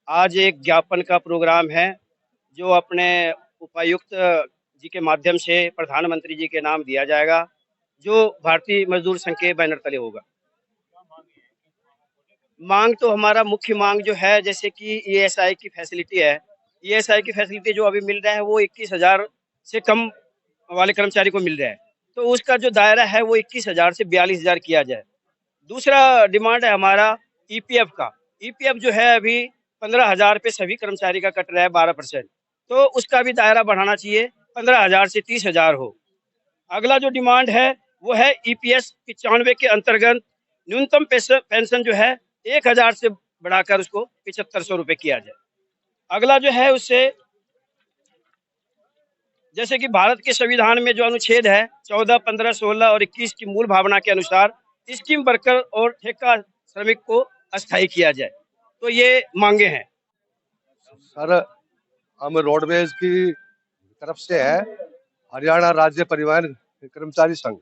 आज एक ज्ञापन का प्रोग्राम है जो अपने उपायुक्त जी के माध्यम से प्रधानमंत्री जी के नाम दिया जाएगा, जो भारतीय मजदूर संघ के बैनर तले होगा। मांग तो हमारा मुख्य मांग जो है, जैसे कि ईएसआई की फैसिलिटी है। ईएसआई की फैसिलिटी जो अभी मिल रहा है वो 21,000 से कम वाले कर्मचारी को मिल रहा है, तो उसका जो दायरा है वो 21,000 से 42,000 किया जाए। दूसरा डिमांड है हमारा ईपीएफ का। ईपीएफ जो है अभी 15,000 पे सभी कर्मचारी का कट रहा है 12%, तो उसका भी दायरा बढ़ाना चाहिए, 15,000 से 30,000 हो। अगला जो डिमांड है वो है ईपीएस 95 के अंतर्गत न्यूनतम पेंशन जो है 1,000 से बढ़ाकर उसको 7,500 रुपए किया जाए। अगला जो है उससे, जैसे कि भारत के संविधान में जो अनुच्छेद है 14, 15, 16 और 21 की मूल भावना के अनुसार स्कीम वर्कर और ठेका श्रमिक को अस्थायी किया जाए। तो ये मांगे हैं सर। हम रोडवेज की तरफ से है, हरियाणा राज्य परिवहन कर्मचारी संघ,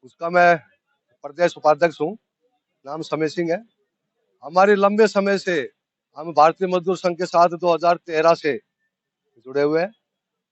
उसका मैं प्रदेश उपाध्यक्ष हूँ। नाम समय सिंह है। हमारे लंबे समय से हम भारतीय मजदूर संघ के साथ 2013 से जुड़े हुए हैं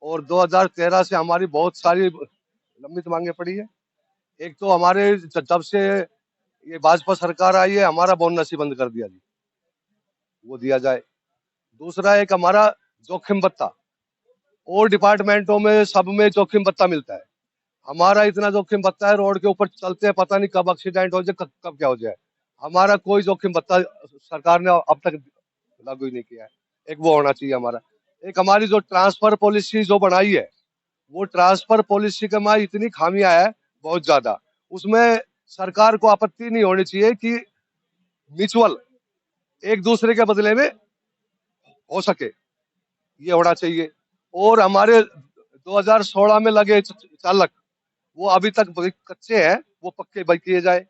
और 2013 से हमारी बहुत सारी लंबित मांगे पड़ी है। एक तो हमारे जब से ये भाजपा सरकार आई है, हमारा बोनस ही बंद कर दिया जी, वो दिया जाए। दूसरा, एक हमारा जोखिम भत्ता, और डिपार्टमेंटों में सब में जोखिम भत्ता मिलता है, हमारा इतना जोखिम भत्ता है, रोड के ऊपर चलते हैं पता नहीं कब एक्सीडेंट हो जाए, कब क्या हो जाए। हमारा कोई जोखिम भत्ता सरकार ने अब तक लागू ही नहीं किया है। एक वो होना चाहिए हमारा। एक हमारी जो ट्रांसफर पॉलिसी जो बनाई है, वो ट्रांसफर पॉलिसी के में इतनी खामियां है बहुत ज्यादा। उसमें सरकार को आपत्ति नहीं होनी चाहिए कि म्यूचुअल एक दूसरे के बदले में हो सके, ये होना चाहिए। और हमारे 2016 में लगे चालक, वो अभी तक कच्चे हैं, वो पक्के भाई किए जाए।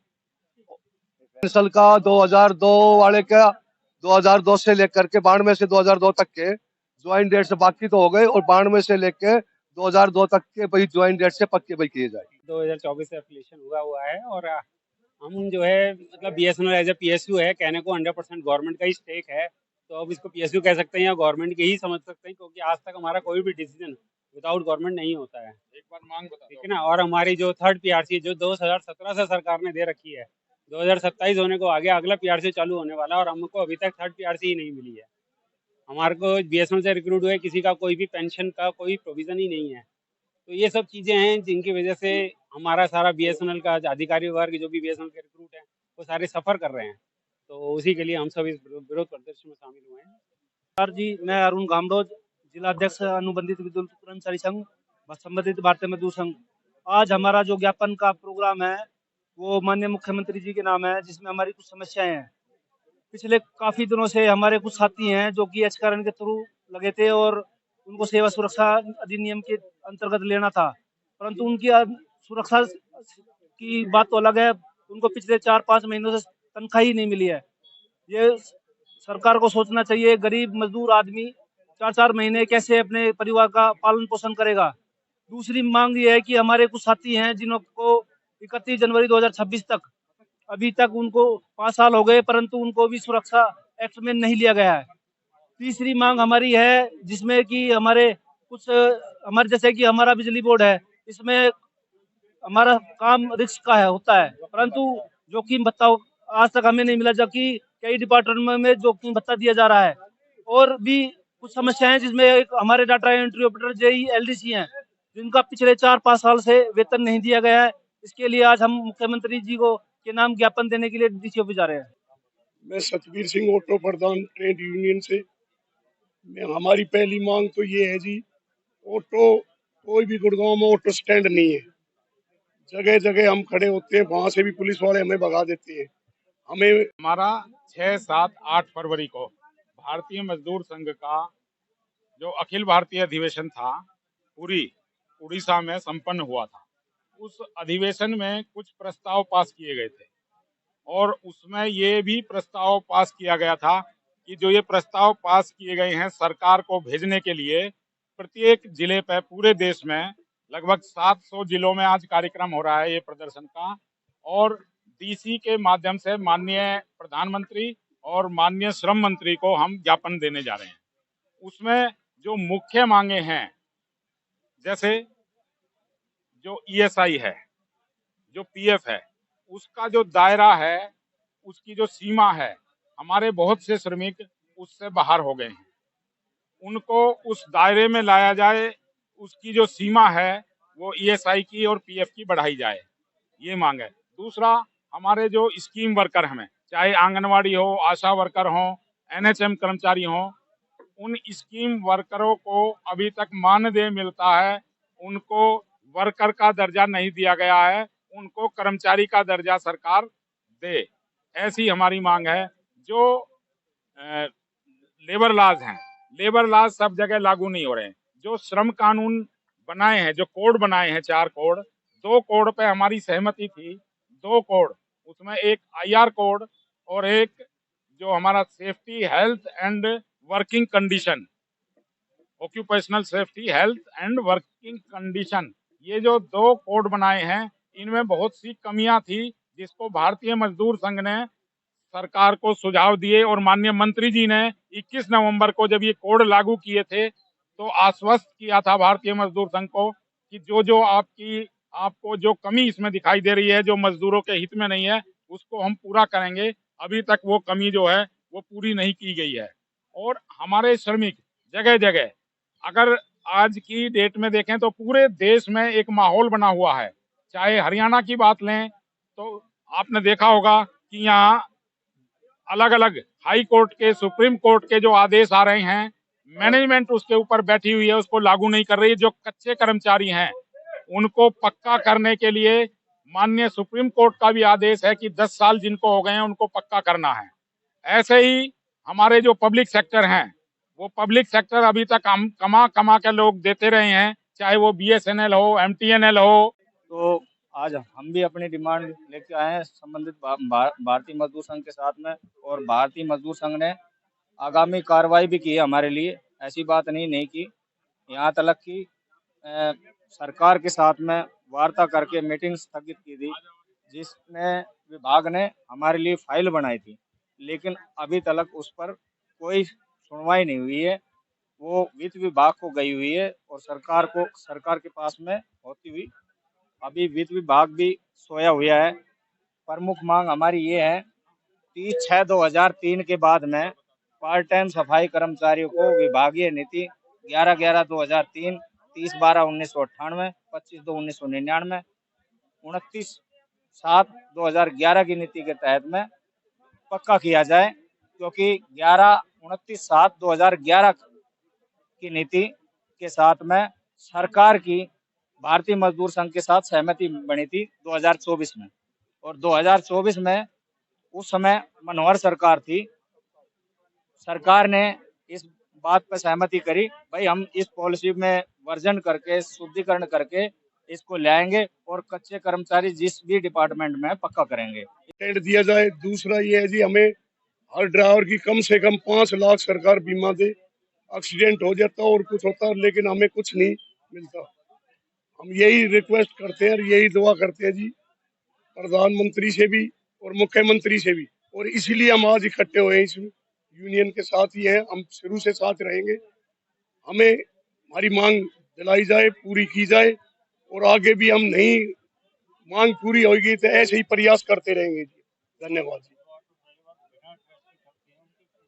पेंशन का 2002 वाले का 2002 से लेकर के 92 से 2002 तक के ज्वाइंट डेट से बाकी तो हो गए, और 92 से लेकर 2002 तक के भाई ज्वाइंट डेट से पक्के भाई किए जाए। 2024 से एफिलिएशन हुआ है और हम जो है मतलब बीएसएनएल एज ए पीएसयू है, कहने को 100% गवर्नमेंट का ही स्टेक है, तो अब इसको पीएसयू कह सकते हैं या गवर्नमेंट के ही समझ सकते हैं, क्योंकि आज तक हमारा कोई भी डिसीजन विदाउट गवर्नमेंट नहीं होता है। एक बार मांग बता, ठीक है ना। और हमारी जो थर्ड पीआरसी जो 2017 से सरकार ने दे रखी है, 2027 होने को आगे अगला पीआरसी चालू होने वाला है और हमको अभी तक थर्ड पीआरसी ही नहीं मिली है। हमारे को बीएसएनएल से रिक्रूट हुए किसी का कोई भी पेंशन का कोई प्रोविजन ही नहीं है। तो ये सब चीज़ें हैं जिनकी वजह से हमारा सारा बीएसएनएल का अधिकारी वर्ग जो भी बीएसएनएल के रिक्रूट हैं वो सारे सफ़र कर रहे हैं। तो उसी के लिए हम सब इस विरोध प्रदर्शन में शामिल हुए हैं। सर जी, मैं अरुण गामरोज, जिला अध्यक्ष अनुबंधित विद्युत कर्मचारी संघ, संबंधित भारतीय मजदूर संघ। आज हमारा जो ज्ञापन का प्रोग्राम है वो माननीय मुख्यमंत्री जी के नाम है, जिसमें हमारी कुछ समस्याएं हैं। पिछले काफी दिनों से हमारे कुछ साथी हैं जो कि एचकरण के थ्रू लगे थे और उनको सेवा सुरक्षा अधिनियम के अंतर्गत लेना था, परंतु उनकी सुरक्षा की बात तो अलग है, उनको पिछले 4-5 महीनों से तनख्वाह ही नहीं मिली है। ये सरकार को सोचना चाहिए, गरीब मजदूर आदमी 4-4 महीने कैसे अपने परिवार का पालन पोषण करेगा। दूसरी मांग ये है कि हमारे कुछ साथी हैं जिनको 31 जनवरी 2026 तक, अभी तक उनको 5 साल हो गए, परंतु उनको भी सुरक्षा एक्ट में नहीं लिया गया है। तीसरी मांग हमारी है जिसमें कि हमारे कुछ हमारे जैसे कि हमारा बिजली बोर्ड है, इसमें हमारा काम रिस्क का है होता है, परंतु जोखिम भत्ता आज तक हमें नहीं मिला, जबकि कई डिपार्टमेंट में जोखिम भत्ता दिया जा रहा है। और भी कुछ समस्याएं हैं जिसमें एक हमारे data entry operator JE LDC हैं, जिनका पिछले 4-5 साल से वेतन नहीं दिया गया है। इसके लिए आज हम मुख्यमंत्री जी को के नाम ज्ञापन देने के लिए डीसी ऑफिस जा रहे हैं। मैं सतबीर सिंह, ऑटो प्रधान ट्रेड यूनियन से। हमारी पहली मांग तो ये है जी, ऑटो कोई भी गुड़गांव में ऑटो स्टैंड नहीं है। जगह जगह हम खड़े होते हैं, वहां से भी पुलिस वाले हमें भगा देते हैं। हमारा 6, 7, 8 फरवरी को भारतीय मजदूर संघ का जो अखिल भारतीय अधिवेशन था पूरी उड़ीसा में संपन्न हुआ था। उस अधिवेशन में कुछ प्रस्ताव पास किए गए थे और उसमें ये भी प्रस्ताव पास किया गया था कि जो ये प्रस्ताव पास किए गए हैं सरकार को भेजने के लिए, प्रत्येक जिले पर पूरे देश में लगभग 700 जिलों में आज कार्यक्रम हो रहा है ये प्रदर्शन का, और डीसी के माध्यम से माननीय प्रधानमंत्री और माननीय श्रम मंत्री को हम ज्ञापन देने जा रहे हैं। उसमें जो मुख्य मांगे हैं, जैसे जो ईएसआई है, जो पीएफ है, उसका जो दायरा है, उसकी जो सीमा है, हमारे बहुत से श्रमिक उससे बाहर हो गए हैं, उनको उस दायरे में लाया जाए, उसकी जो सीमा है वो ईएसआई की और पीएफ की बढ़ाई जाए, ये मांग है। दूसरा, हमारे जो स्कीम वर्कर हैं, चाहे आंगनवाड़ी हो, आशा वर्कर हो, एनएचएम कर्मचारी हो, उन स्कीम वर्करों को अभी तक मानदेय मिलता है, उनको वर्कर का दर्जा नहीं दिया गया है, उनको कर्मचारी का दर्जा सरकार दे, ऐसी हमारी मांग है। जो लेबर लॉज हैं, लेबर लॉज सब जगह लागू नहीं हो रहे हैं। जो श्रम कानून बनाए हैं, जो कोड बनाए हैं, 4 कोड, 2 कोड पे हमारी सहमति थी, 2 कोड, उसमें एक आईआर कोड और एक जो हमारा safety health and working condition, occupational safety health and working condition, ये जो 2 कोड बनाए हैं, इनमें बहुत सी कमियां थी, जिसको भारतीय मजदूर संघ ने सरकार को सुझाव दिए और माननीय मंत्री जी ने 21 नवंबर को जब ये कोड लागू किए थे तो आश्वस्त किया था भारतीय मजदूर संघ को कि जो आपको जो कमी इसमें दिखाई दे रही है, जो मजदूरों के हित में नहीं है, उसको हम पूरा करेंगे। अभी तक वो कमी जो है वो पूरी नहीं की गई है। और हमारे श्रमिक जगह जगह, अगर आज की डेट में देखें तो पूरे देश में एक माहौल बना हुआ है। चाहे हरियाणा की बात लें तो आपने देखा होगा कि यहाँ अलग अलग हाई कोर्ट के, सुप्रीम कोर्ट के जो आदेश आ रहे हैं, मैनेजमेंट उसके ऊपर बैठी हुई है, उसको लागू नहीं कर रही है। जो कच्चे कर्मचारी हैं उनको पक्का करने के लिए माननीय सुप्रीम कोर्ट का भी आदेश है कि 10 साल जिनको हो गए हैं उनको पक्का करना है। ऐसे ही हमारे जो पब्लिक सेक्टर हैं, वो पब्लिक सेक्टर अभी तक हम कमा कमा के लोग देते रहे हैं, चाहे वो बीएसएनएल हो, एमटीएनएल हो। तो आज हम भी अपनी डिमांड लेके आए हैं संबंधित भारतीय मजदूर संघ के साथ में, और भारतीय मजदूर संघ ने आगामी कार्रवाई भी की है हमारे लिए, ऐसी बात नहीं की। यहाँ तक कि सरकार के साथ में वार्ता करके मीटिंग स्थगित की थी, जिसमें विभाग ने हमारे लिए फाइल बनाई थी, लेकिन अभी तक उस पर कोई सुनवाई नहीं हुई है। वो वित्त विभाग को गई हुई है और सरकार के पास में होती हुई अभी वित्त विभाग भी सोया हुआ है। प्रमुख मांग हमारी ये है, 30/6/2003 के बाद में पार्ट टाइम सफाई कर्मचारियों को विभागीय नीति 11/11/2003, 30/12/1998, 25/2/1999, 29/7/2011 की नीति के तहत में पक्का किया जाए, क्योंकि 29/7/2011 की नीति के साथ में सरकार की भारतीय मजदूर संघ के साथ सहमति बनी थी 2024 में, और 2024 में उस समय मनोहर सरकार थी। सरकार ने इस बात पर सहमति करी, भाई हम इस पॉलिसी में वर्जन करके, शुद्धिकरण करके इसको लाएंगे और कच्चे कर्मचारी जिस भी डिपार्टमेंट में पक्का करेंगे। टेंट दिया जाए। दूसरा ये है जी, हमें हर ड्राइवर की कम से कम 5 लाख सरकार बीमा दे। एक्सीडेंट हो जाता और कुछ होता लेकिन हमें कुछ नहीं मिलता। हम यही रिक्वेस्ट करते हैं और यही दुआ करते हैं जी, प्रधानमंत्री से भी और मुख्यमंत्री से भी, और इसीलिए हम आज इकट्ठे हुए हैं, इस यूनियन के साथ ही हैं, हम शुरू से साथ रहेंगे। हमें हमारी मांग दिलाई जाए, पूरी की जाए, और आगे भी हम नहीं मांग पूरी होगी तो ऐसे ही प्रयास करते रहेंगे जी। धन्यवाद जी।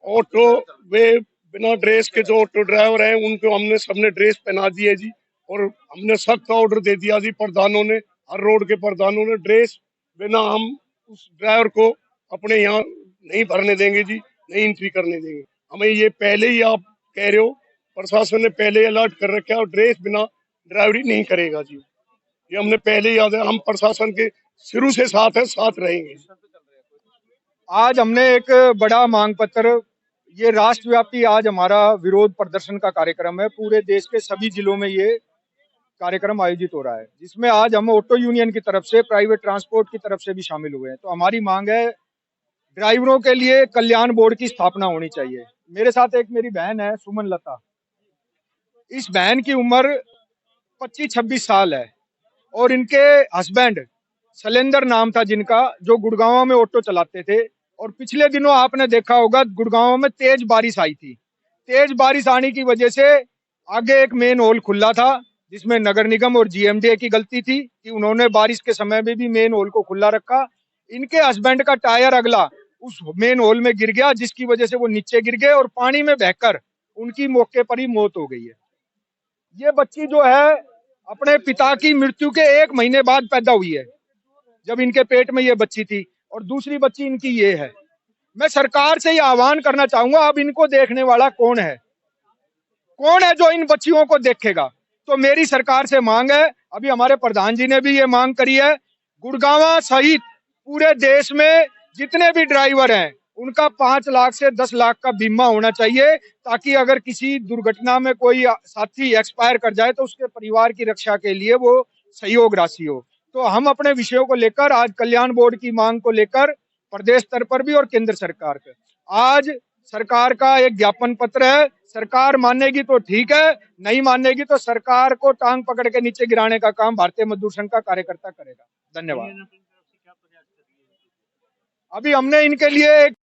ऑटो वे बिना ड्रेस के जो ऑटो ड्राइवर हैं उनको हमने सबने ड्रेस पहना दी है जी, और हमने सख्त ऑर्डर दे दिया जी प्रधानों ने, हर रोड के प्रधानों ने, ड्रेस बिना हम उस ड्राइवर को अपने यहाँ नहीं भरने देंगे जी, नहीं एंट्री करने देंगे। हमें ये पहले ही आप कह रहे हो, प्रशासन ने पहले अलर्ट कर रखा है और ड्रेस बिना ड्राइवरी नहीं करेगा जी, ये हमने पहले ही याद है। हम प्रशासन के शुरू से साथ है, साथ रहेंगे। आज हमने एक बड़ा मांग पत्र, ये राष्ट्रव्यापी आज हमारा विरोध प्रदर्शन का कार्यक्रम है। पूरे देश के सभी जिलों में ये कार्यक्रम आयोजित हो रहा है, जिसमें आज हम ऑटो यूनियन की तरफ से, प्राइवेट ट्रांसपोर्ट की तरफ से भी शामिल हुए हैं। तो हमारी मांग है, ड्राइवरों के लिए कल्याण बोर्ड की स्थापना होनी चाहिए। मेरे साथ एक मेरी बहन है सुमन लता, इस बहन की उम्र 25-26 साल है और इनके हस्बैंड शैलेंद्र नाम था जिनका, जो गुड़गांव में ऑटो चलाते थे। और पिछले दिनों आपने देखा होगा गुड़गांव में तेज बारिश आई थी। तेज बारिश आने की वजह से आगे एक मेन होल खुला था, जिसमें नगर निगम और जीएमडीए की गलती थी कि उन्होंने बारिश के समय में भी मेन होल को खुला रखा। इनके हस्बैंड का टायर अगला उस मेन होल में गिर गया, जिसकी वजह से वो नीचे गिर गए और पानी में बहकर उनकी मौके पर ही मौत हो गई है। ये बच्ची जो है अपने पिता की मृत्यु के 1 महीने बाद पैदा हुई है, जब इनके पेट में ये बच्ची थी, और दूसरी बच्ची इनकी ये है। मैं सरकार से ये आह्वान करना चाहूंगा, अब इनको देखने वाला कौन है जो इन बच्चियों को देखेगा? तो मेरी सरकार से मांग है, अभी हमारे प्रधान जी ने भी ये मांग करी है, गुड़गांव सहित पूरे देश में जितने भी ड्राइवर हैं उनका 5 लाख से 10 लाख का बीमा होना चाहिए, ताकि अगर किसी दुर्घटना में कोई साथी एक्सपायर कर जाए तो उसके परिवार की रक्षा के लिए वो सहयोग राशि हो। तो हम अपने विषयों को लेकर आज कल्याण बोर्ड की मांग को लेकर प्रदेश स्तर पर भी और केंद्र सरकार पे आज सरकार का एक ज्ञापन पत्र है। सरकार मानेगी तो ठीक है, नहीं मानेगी तो सरकार को टांग पकड़ के नीचे गिराने का काम भारतीय मजदूर संघ का कार्यकर्ता करेगा। धन्यवाद। अभी हमने इनके लिए